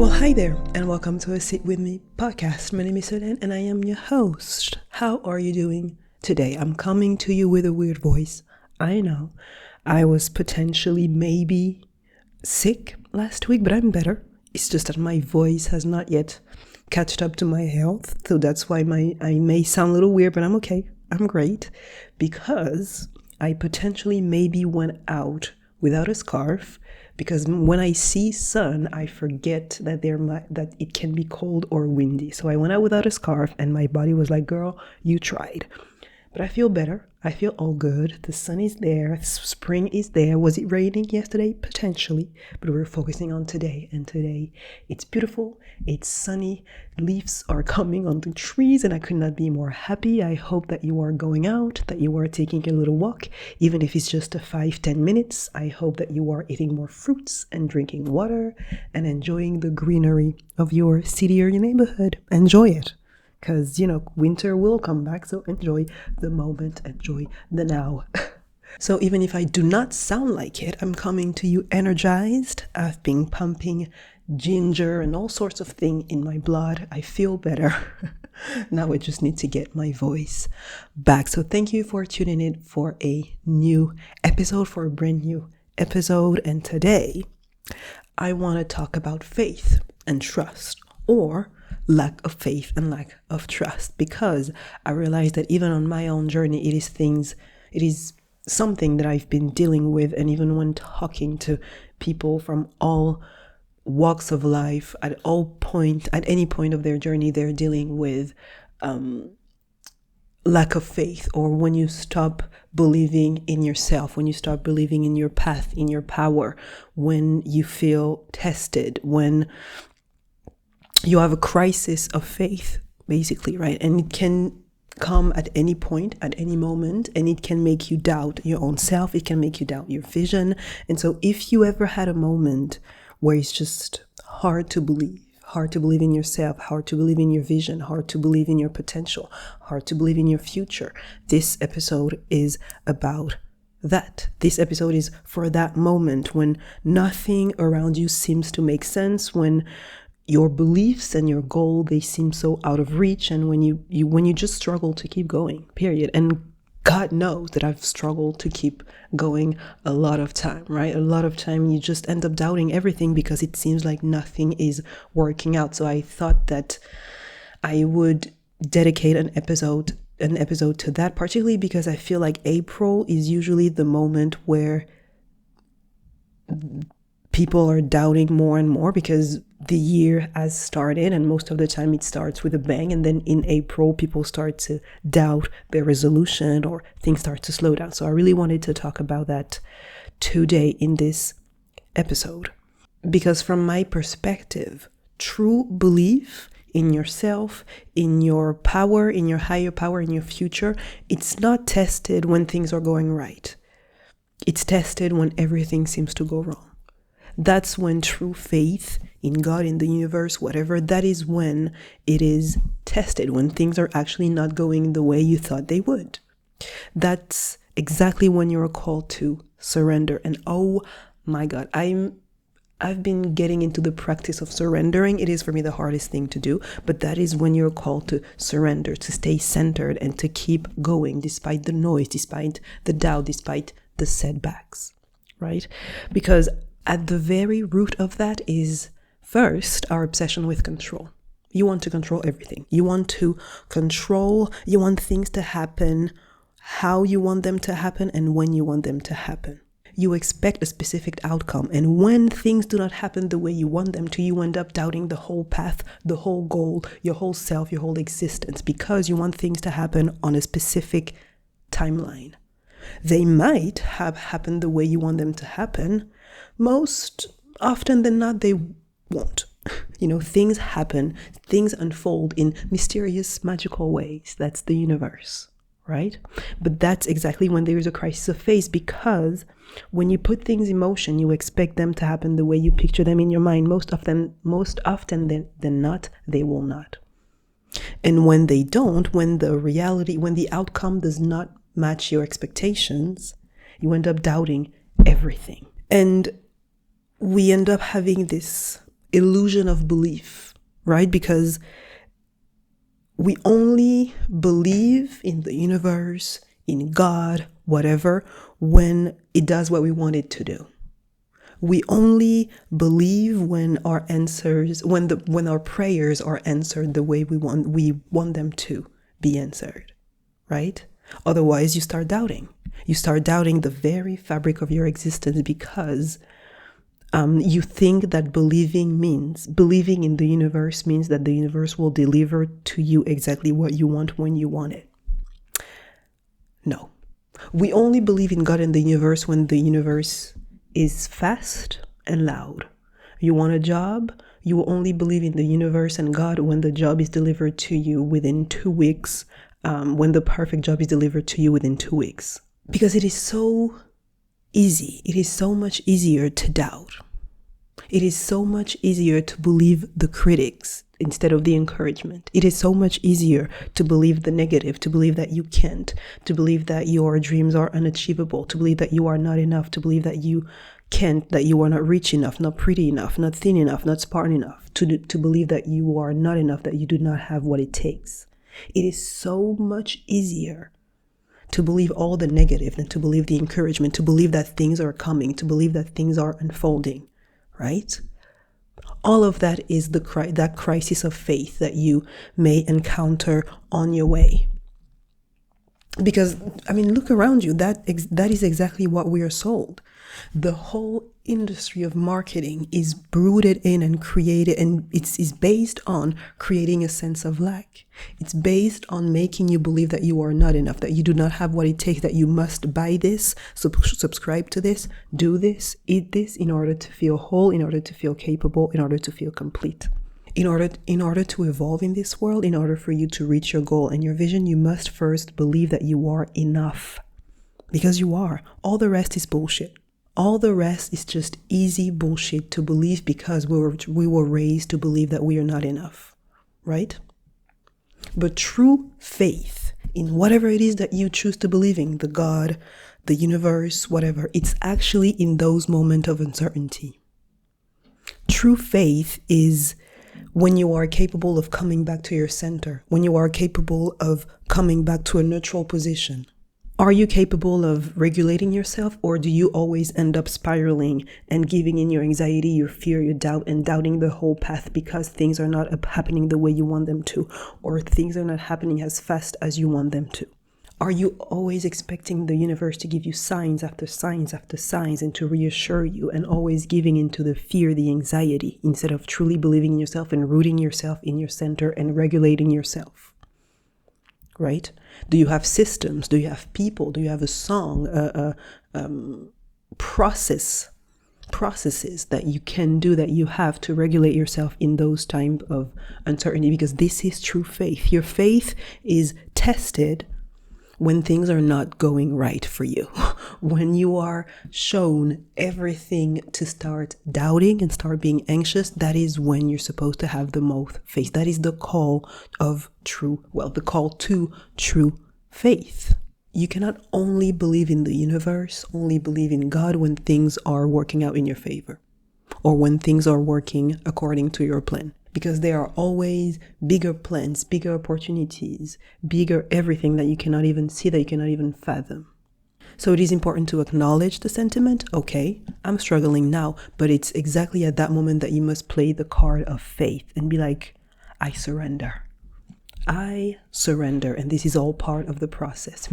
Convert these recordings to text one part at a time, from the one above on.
Well, hi there, and welcome to Sit With Me podcast. My name is Solène, and I am your host. How are you doing today? I'm coming to you with a weird voice. I know. I was potentially maybe sick last week, but I'm better. It's just that my voice has not yet catched up to my health, so that's why I may sound a little weird, but I'm okay. I'm great, because I potentially maybe went out without a scarf, because when I see sun, I forget that that it can be cold or windy. So I went out without a scarf, and my body was like, girl, you tried. But I feel better. I feel all good. The sun is there. Spring is there. Was it raining yesterday? Potentially. But we're focusing on today. And today, it's beautiful. It's sunny. Leaves are coming on the trees, and I could not be more happy. I hope that you are going out, that you are taking a little walk, even if it's just a 5-10 minutes. I hope that you are eating more fruits and drinking water and enjoying the greenery of your city or your neighborhood. Enjoy it. Because, winter will come back, so enjoy the moment, enjoy the now. So even if I do not sound like it, I'm coming to you energized. I've been pumping ginger and all sorts of things in my blood. I feel better. Now I just need to get my voice back. So thank you for tuning in for a new episode, for a brand new episode. And today, I want to talk about faith and trust, or lack of faith and lack of trust, because I realized that even on my own journey, it is something that I've been dealing with. And even when talking to people from all walks of life, at any point of their journey, they're dealing with lack of faith, or when you stop believing in yourself, when you stop believing in your path, in your power, when you feel tested, when you have a crisis of faith, basically, right? And it can come at any point, at any moment, and it can make you doubt your own self. It can make you doubt your vision. And so if you ever had a moment where it's just hard to believe in yourself, hard to believe in your vision, hard to believe in your potential, hard to believe in your future, this episode is about that. This episode is for that moment when nothing around you seems to make sense, when your beliefs and your goal, they seem so out of reach, and when you just struggle to keep going, period. And God knows that I've struggled to keep going a lot of time, right? A lot of time you just end up doubting everything because it seems like nothing is working out. So I thought that I would dedicate an episode to that, particularly because I feel like April is usually the moment where people are doubting more and more, because the year has started, and most of the time it starts with a bang, and then in April people start to doubt their resolution, or things start to slow down. So I really wanted to talk about that today in this episode, because from my perspective, true belief in yourself, in your power, in your higher power, in your future, it's not tested when things are going right. It's tested when everything seems to go wrong. That's when true faith in God, in the universe, whatever, that is when it is tested, when things are actually not going the way you thought they would. That's exactly when you're called to surrender. And oh my God, I've been getting into the practice of surrendering. It is for me the hardest thing to do, but that is when you're called to surrender, to stay centered, and to keep going despite the noise, despite the doubt, despite the setbacks, right? Because at the very root of that is, first, our obsession with control. You want to control everything. You want things to happen how you want them to happen and when you want them to happen. You expect a specific outcome, and when things do not happen the way you want them to, you end up doubting the whole path, the whole goal, your whole self, your whole existence, because you want things to happen on a specific timeline. They might have happened the way you want them to happen. Most often than not, they won't. Things happen, things unfold in mysterious, magical ways. That's the universe, right? But that's exactly when there is a crisis of faith, because when you put things in motion, you expect them to happen the way you picture them in your mind. Most often than not, they will not. And when they don't, when the outcome does not match your expectations, you end up doubting everything. And we end up having this illusion of belief, right? Because we only believe in the universe, in God, whatever, when it does what we want it to do. We only believe when our answers, when our prayers are answered the way we want them to be answered, right? Otherwise, you start doubting. You start doubting the very fabric of your existence because you think that believing in the universe means that the universe will deliver to you exactly what you want when you want it. No. We only believe in God and the universe when the universe is fast and loud. You want a job? You will only believe in the universe and God when the job is delivered to you within 2 weeks, when the perfect job is delivered to you within 2 weeks. Because it is so easy. It is so much easier to doubt. It is so much easier to believe the critics instead of the encouragement. It is so much easier to believe the negative, to believe that you can't, to believe that your dreams are unachievable, to believe that you are not enough, to believe that you can't, that you are not rich enough, not pretty enough, not thin enough, not smart enough, to believe that you are not enough, that you do not have what it takes. It is so much easier to believe all the negative than to believe the encouragement, to believe that things are coming, to believe that things are unfolding, right? All of that is that crisis of faith that you may encounter on your way. Because, look around you. That is exactly what we are sold. The whole industry of marketing is brooded in and created, and it's based on creating a sense of lack. It's based on making you believe that you are not enough, that you do not have what it takes, that you must buy this, subscribe to this, do this, eat this in order to feel whole, in order to feel capable, in order to feel complete. In order to evolve in this world, in order for you to reach your goal and your vision, you must first believe that you are enough. Because you are. All the rest is bullshit. All the rest is just easy bullshit to believe because we were raised to believe that we are not enough, right? But true faith in whatever it is that you choose to believe in, the God, the universe, whatever, it's actually in those moments of uncertainty. True faith is when you are capable of coming back to your center, when you are capable of coming back to a neutral position. Are you capable of regulating yourself, or do you always end up spiraling and giving in your anxiety, your fear, your doubt, and doubting the whole path because things are not happening the way you want them to, or things are not happening as fast as you want them to? Are you always expecting the universe to give you signs after signs after signs and to reassure you, and always giving into the fear, the anxiety, instead of truly believing in yourself and rooting yourself in your center and regulating yourself? Right? Do you have systems? Do you have people? Do you have a song, processes that you can do, that you have to regulate yourself in those times of uncertainty? Because this is true faith. Your faith is tested when things are not going right for you, when you are shown everything to start doubting and start being anxious, that is when you're supposed to have the most faith. That is the call to true faith. You cannot only believe in the universe, only believe in God when things are working out in your favor, or when things are working according to your plan. Because there are always bigger plans, bigger opportunities, bigger everything that you cannot even see, that you cannot even fathom. So it is important to acknowledge the sentiment. Okay, I'm struggling now, but it's exactly at that moment that you must play the card of faith and be like, I surrender. I surrender, and this is all part of the process.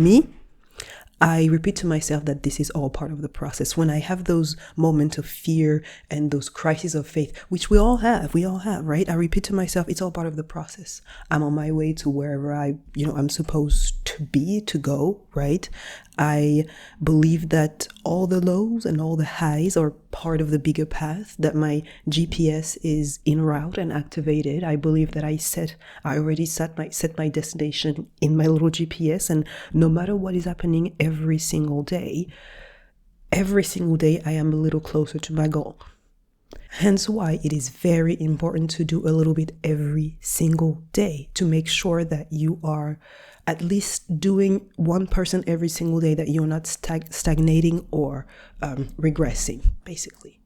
I repeat to myself that this is all part of the process. When I have those moments of fear and those crises of faith, which we all have, right? I repeat to myself, it's all part of the process. I'm on my way to wherever I'm supposed to go, right? I believe that all the lows and all the highs are part of the bigger path, that my GPS is en route and activated. I believe that I already set my destination in my little GPS, and no matter what is happening every single day I am a little closer to my goal. Hence why it is very important to do a little bit every single day to make sure that you are at least doing 1% every single day, that you're not stagnating or regressing, basically.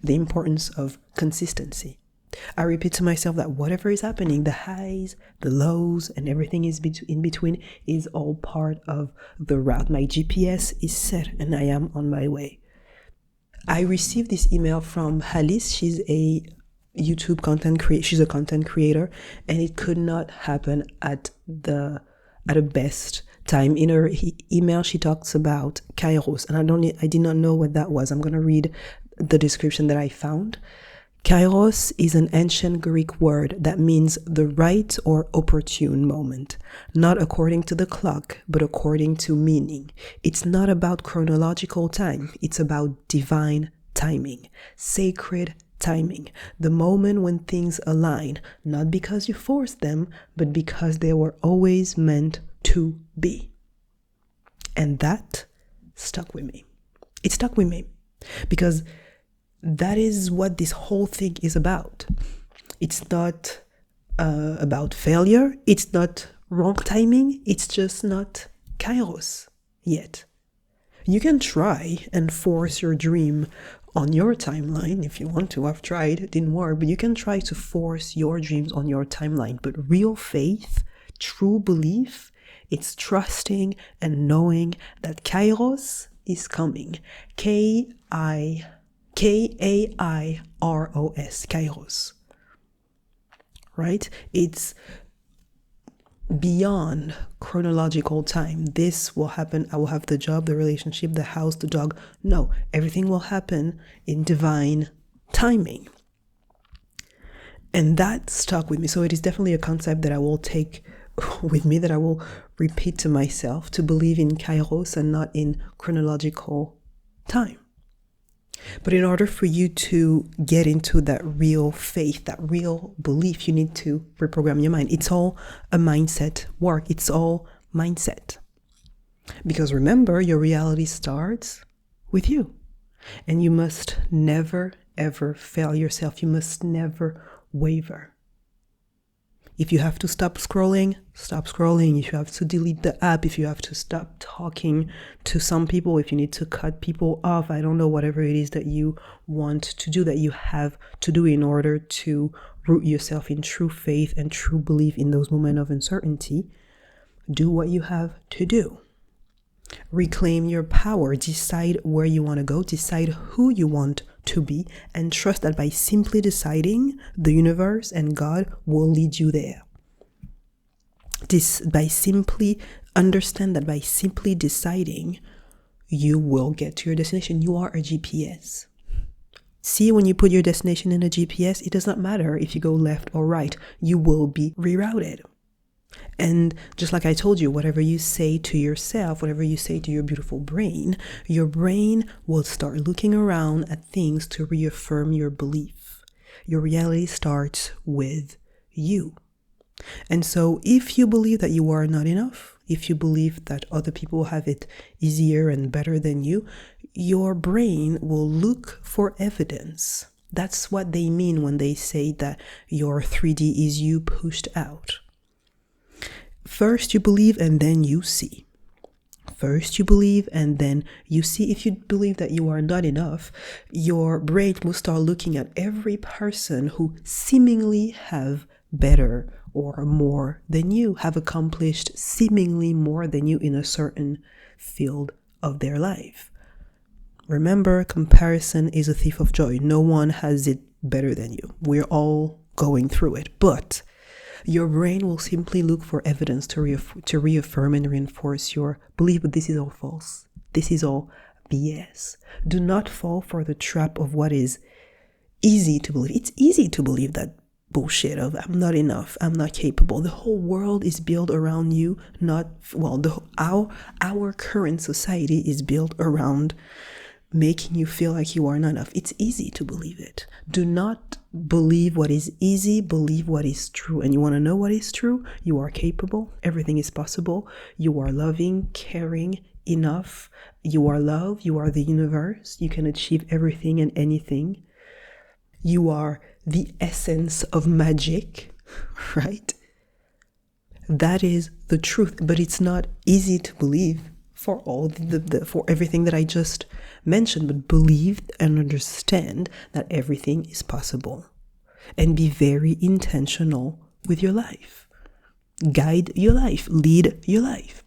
The importance of consistency. I repeat to myself that whatever is happening, the highs, the lows, and everything is in between is all part of the route. My GPS is set and I am on my way. I received this email from Alice. She's a YouTube she's a content creator, and it could not happen at a best time. In her email, she talks about kairos, and I did not know what that was. I'm going to read the description that I found. Kairos is an ancient Greek word that means the right or opportune moment, not according to the clock, but according to meaning. It's not about chronological time. It's about divine timing, sacred timing, the moment when things align, not because you forced them, but because they were always meant to be. And that stuck with me. It stuck with me because that is what this whole thing is about. It's not about failure. It's not wrong timing. It's just not kairos yet. You can try and force your dream on your timeline if you want to. I've tried, it didn't work, but you can try to force your dreams on your timeline. But real faith, true belief, it's trusting and knowing that kairos is coming. Kairos, kairos, right? It's beyond chronological time. This will happen. I will have the job, the relationship, the house, the dog. No, everything will happen in divine timing. And that stuck with me. So it is definitely a concept that I will take with me, that I will repeat to myself, to believe in kairos and not in chronological time. But in order for you to get into that real faith, that real belief, you need to reprogram your mind. It's all a mindset work. It's all mindset. Because remember, your reality starts with you. And you must never, ever fail yourself. You must never waver. If you have to stop scrolling, stop scrolling. If you have to delete the app, if you have to stop talking to some people, if you need to cut people off, I don't know, whatever it is that you want to do, that you have to do in order to root yourself in true faith and true belief in those moments of uncertainty, do what you have to do. Reclaim your power, decide where you want to go, decide who you want to be, and trust that by simply deciding, the universe and God will lead you there. Understand that by simply deciding, you will get to your destination. You are a GPS. See, when you put your destination in a GPS, it does not matter if you go left or right, you will be rerouted. And just like I told you, whatever you say to yourself, whatever you say to your brain will start looking around at things to reaffirm your belief. Your reality starts with you. And so if you believe that you are not enough, if you believe that other people have it easier and better than you, your brain will look for evidence. That's what they mean when they say that your 3D is you pushed out. First you believe and then you see. First you believe and then you see. If you believe that you are not enough, your brain will start looking at every person who seemingly have better or more than you, have accomplished seemingly more than you in a certain field of their life. Remember, comparison is a thief of joy. No one has it better than you. We're all going through it, but your brain will simply look for evidence to reaffirm and reinforce your belief, but this is all false. This is all BS. Do not fall for the trap of what is easy to believe. It's easy to believe that bullshit of I'm not enough, I'm not capable. The whole world is built around you, our current society is built around making you feel like you are not enough. It's easy to believe it. Do not believe what is easy, believe what is true. And you want to know what is true? You are capable. Everything is possible. You are loving, caring, enough. You are love. You are the universe. You can achieve everything and anything. You are the essence of magic, right? That is the truth, but it's not easy to believe for all for everything that I just mentioned, but believe and understand that everything is possible. and be very intentional with your life. Guide your life, lead your life.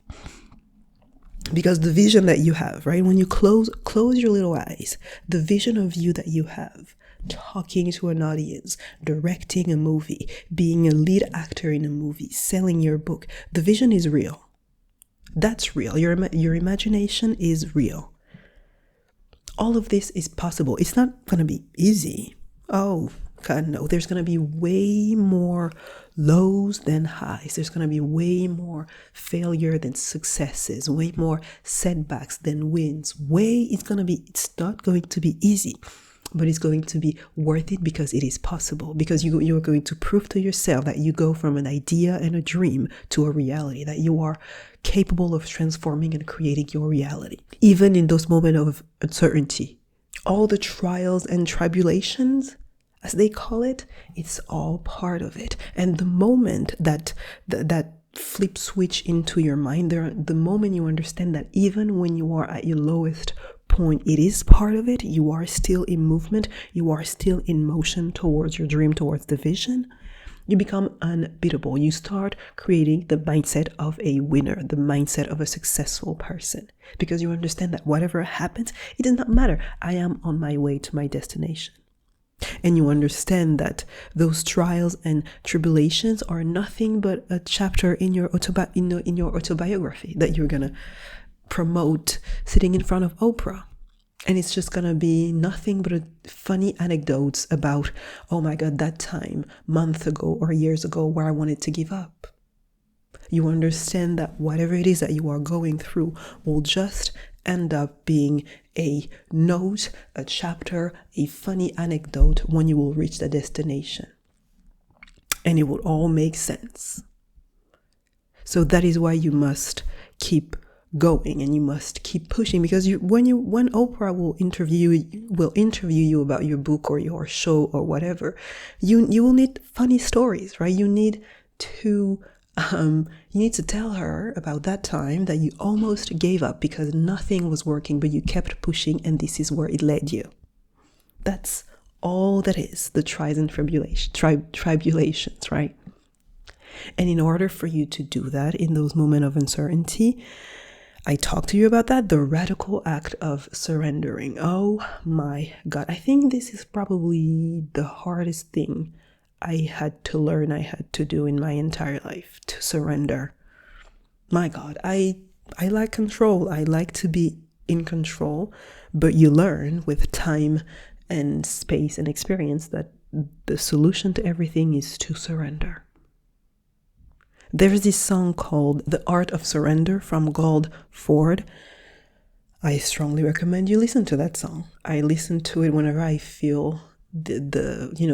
Because the vision that you have, right? When you close your little eyes, the vision of you that you have, talking to an audience, directing a movie, being a lead actor in a movie, selling your book, the vision is real. That's real. Your imagination is real. All of this is possible. It's not going to be easy. Oh, God, no. There's going to be way more lows than highs. There's going to be way more failure than successes, way more setbacks than wins. It's not going to be easy, but it's going to be worth it because it is possible. Because you're going to prove to yourself that you go from an idea and a dream to a reality, that you are capable of transforming and creating your reality. Even in those moments of uncertainty, all the trials and tribulations, as they call it, it's all part of it. And the moment that flip switch into your mind, the moment you understand that even when you are at your lowest point, it is part of it, you are still in movement, you are still in motion towards your dream, towards the vision, you become unbeatable. You start creating the mindset of a winner, the mindset of a successful person, because you understand that whatever happens, it does not matter. I am on my way to my destination. And you understand that those trials and tribulations are nothing but a chapter in your autobiography that you're gonna promote sitting in front of Oprah. And it's just gonna be nothing but funny anecdotes about, oh my God, that time, months ago or years ago, where I wanted to give up. You understand that whatever it is that you are going through will just end up being a note, a chapter, a funny anecdote when you will reach the destination. And it will all make sense. So that is why you must keep going and you must keep pushing, because when Oprah will interview you about your book or your show or whatever, you will need funny stories, right? You need to tell her about that time that you almost gave up because nothing was working, but you kept pushing, and this is where it led you. That's all that is, the trials and tribulations, right? And in order for you to do that in those moments of uncertainty, I talked to you about that, the radical act of surrendering. Oh my God, I think this is probably the hardest thing I had to learn, I had to do in my entire life, to surrender. My God, I like control. I like to be in control, but you learn with time and space and experience that the solution to everything is to surrender. There's this song called The Art of Surrender from Gold Ford. I strongly recommend you listen to that song. I listen to it whenever I feel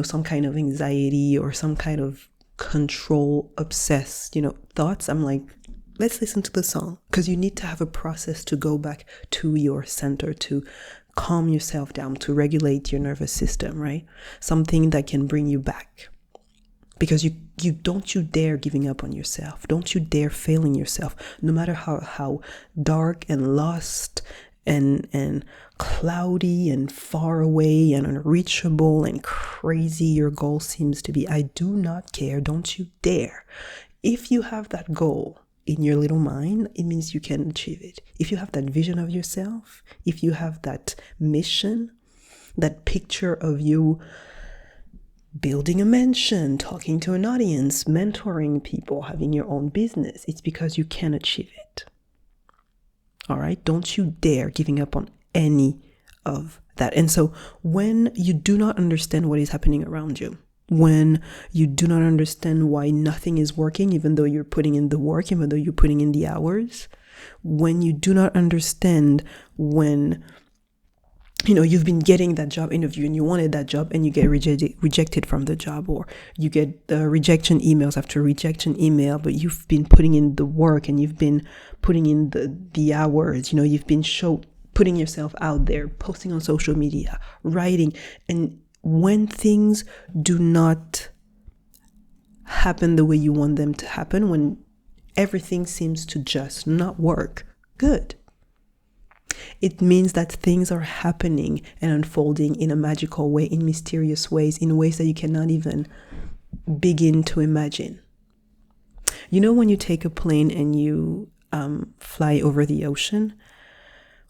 some kind of anxiety or some kind of control obsessed, thoughts. I'm like, let's listen to the song, because you need to have a process to go back to your center, to calm yourself down, to regulate your nervous system, right? Something that can bring you back. Because you don't you dare giving up on yourself. Don't you dare failing yourself. No matter how dark and lost and cloudy and far away and unreachable and crazy your goal seems to be, I do not care. Don't you dare. If you have that goal in your little mind, it means you can achieve it. If you have that vision of yourself, if you have that mission, that picture of you building a mansion, talking to an audience, mentoring people, having your own business, it's because you can achieve it. All right? Don't you dare giving up on any of that. And so when you do not understand what is happening around you, when you do not understand why nothing is working, even though you're putting in the work, even though you're putting in the hours, when you do not understand when you've been getting that job interview and you wanted that job and you get rejected from the job, or you get rejection emails after rejection email, but you've been putting in the work and you've been putting in the hours, you've been putting yourself out there, posting on social media, writing. And when things do not happen the way you want them to happen, when everything seems to just not work, good. It means that things are happening and unfolding in a magical way, in mysterious ways, in ways that you cannot even begin to imagine. You know, when you take a plane and you fly over the ocean,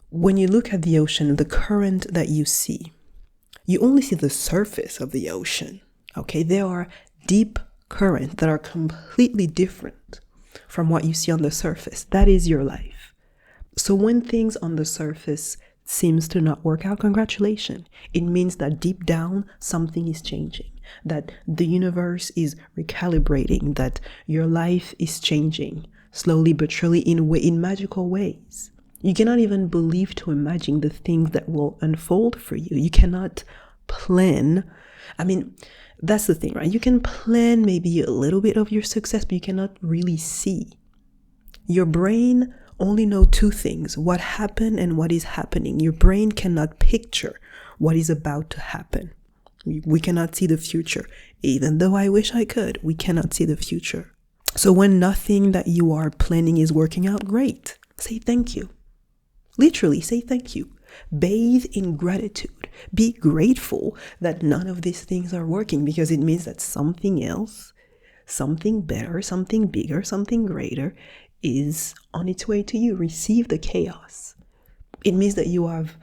when you look at the ocean, the current that you see, you only see the surface of the ocean. Okay, there are deep currents that are completely different from what you see on the surface. That is your life. So when things on the surface seems to not work out, congratulations. It means that deep down, something is changing, that the universe is recalibrating, that your life is changing slowly but surely in magical ways. You cannot even believe to imagine the things that will unfold for you. You cannot plan. I mean, that's the thing, right? You can plan maybe a little bit of your success, but you cannot really see. Your brain only knows two things: what happened and what is happening. Your brain cannot picture what is about to happen. We cannot see the future. Even though I wish I could, we cannot see the future. So when nothing that you are planning is working out, great. Say thank you. Literally, say thank you. Bathe in gratitude. Be grateful that none of these things are working, because it means that something else, something better, something bigger, something greater is on its way to you. Receive the chaos. It means that you have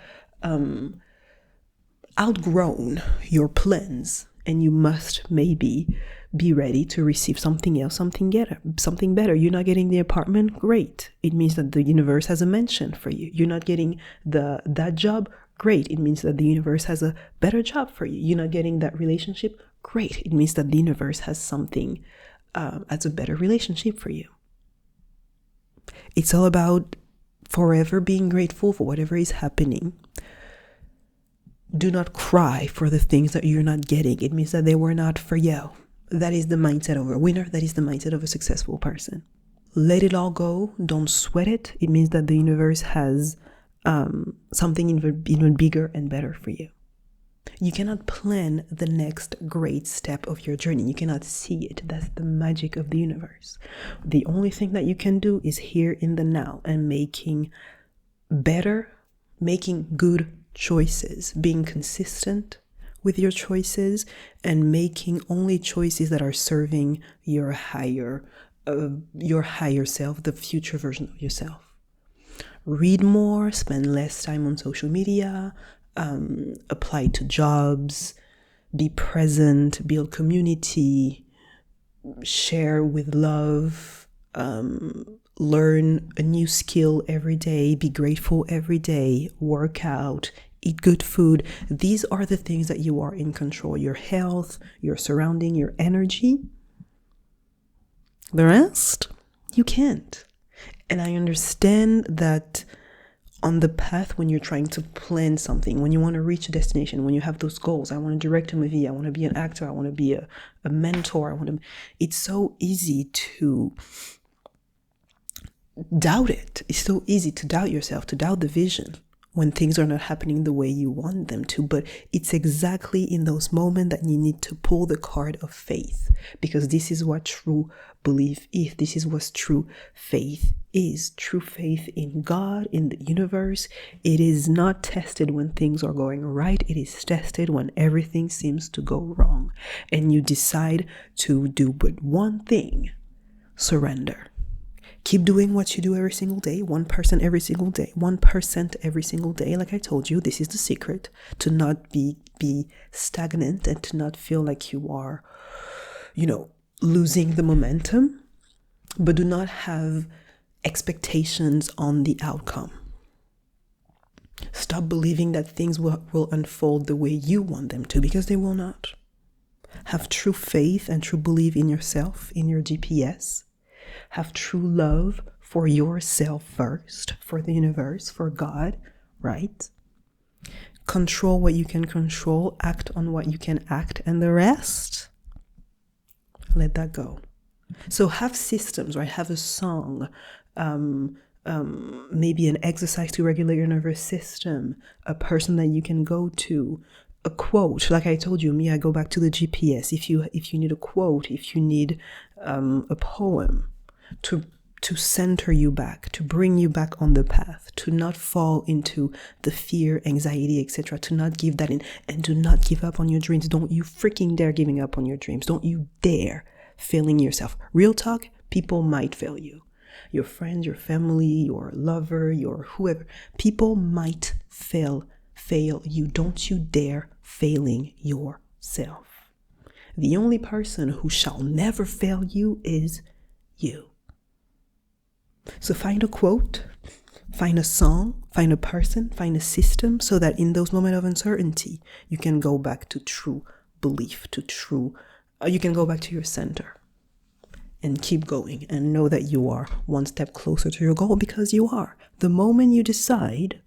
outgrown your plans, and you must maybe be ready to receive something else, something better. You're not getting the apartment? Great. It means that the universe has a mention for you. You're not getting that job? Great. It means that the universe has a better job for you. You're not getting that relationship? Great. It means that the universe has something as a better relationship for you. It's all about forever being grateful for whatever is happening. Do not cry for the things that you're not getting. It means that they were not for you. That is the mindset of a winner. That is the mindset of a successful person. Let it all go. Don't sweat it. It means that the universe has something even bigger and better for you. You cannot plan the next great step of your journey. You cannot see it. That's the magic of the universe. The only thing that you can do is here in the now and making good choices, being consistent with your choices, and making only choices that are serving your higher self, the future version of yourself. Read more, spend less time on social media, apply to jobs, be present, build community, share with love, learn a new skill every day, be grateful every day, work out, eat good food. These are the things that you are in control. Your health, your surrounding, your energy. The rest, you can't. And I understand that on the path, when you're trying to plan something, when you want to reach a destination, when you have those goals, I want to direct a movie, I want to be an actor, I want to be a mentor, it's so easy to doubt it. It's so easy to doubt yourself, to doubt the vision when things are not happening the way you want them to. But it's exactly in those moments that you need to pull the card of faith, because this is what true belief is. This is what true faith is. True faith in God, in the universe. It is not tested when things are going right. It is tested when everything seems to go wrong. And you decide to do but one thing: surrender. Keep doing what you do every single day, 1% every single day, 1% every single day. Like I told you, this is the secret to not be stagnant and to not feel like you are, losing the momentum, but do not have expectations on the outcome. Stop believing that things will unfold the way you want them to, because they will not. Have true faith and true belief in yourself, in your GPS. Have true love for yourself first, for the universe, for God, right? Control what you can control, act on what you can act, and the rest, let that go. So have systems, right? Have a song, maybe an exercise to regulate your nervous system, a person that you can go to, a quote. Like I told you, I go back to the GPS. If you need a quote, if you need a poem to to center you back, to bring you back on the path, to not fall into the fear, anxiety, etc., to not give that in, and do not give up on your dreams. Don't you freaking dare giving up on your dreams. Don't you dare failing yourself. Real talk, people might fail you. Your friends, your family, your lover, your whoever. People might fail you. Don't you dare failing yourself. The only person who shall never fail you is you. So find a quote, find a song, find a person, find a system, so that in those moments of uncertainty, you can go back to true belief, you can go back to your center and keep going and know that you are one step closer to your goal, because you are. The moment you decide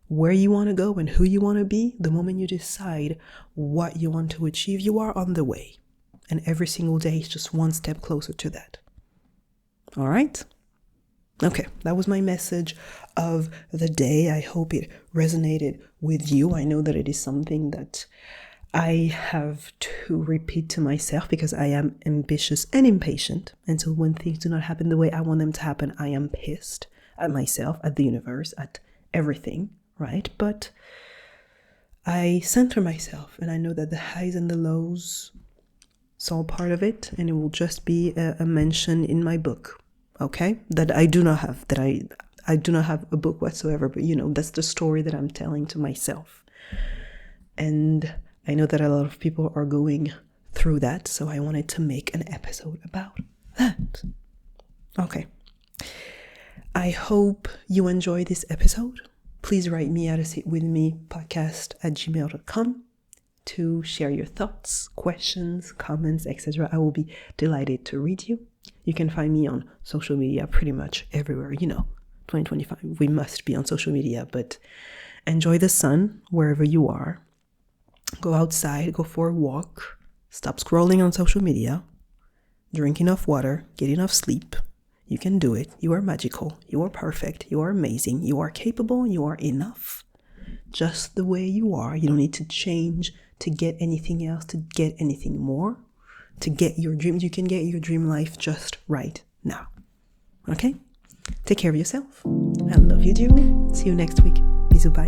where you want to go and who you want to be, the moment you decide what you want to achieve, you are on the way. And every single day is just one step closer to that. All right? Okay, that was my message of the day. I hope it resonated with you. I know that it is something that I have to repeat to myself because I am ambitious and impatient. And so when things do not happen the way I want them to happen, I am pissed at myself, at the universe, at everything, right? But I center myself, and I know that the highs and the lows, it's all part of it, and it will just be a mention in my book. Okay, that I do not have, I do not have a book whatsoever, but that's the story that I'm telling to myself. And I know that a lot of people are going through that, so I wanted to make an episode about that. Okay. I hope you enjoy this episode. Please write me at aseatwithmepodcast@gmail.com to share your thoughts, questions, comments, etc. I will be delighted to read you. You can find me on social media pretty much everywhere. 2025, we must be on social media, but enjoy the sun wherever you are. Go outside, go for a walk, stop scrolling on social media, drink enough water, get enough sleep. You can do it. You are magical. You are perfect. You are amazing. You are capable. You are enough. Just the way you are. You don't need to change to get anything else, to get anything more. To get your dreams, you can get your dream life just right now. Okay? Take care of yourself. I love you dearly. See you next week. Bisous, bye.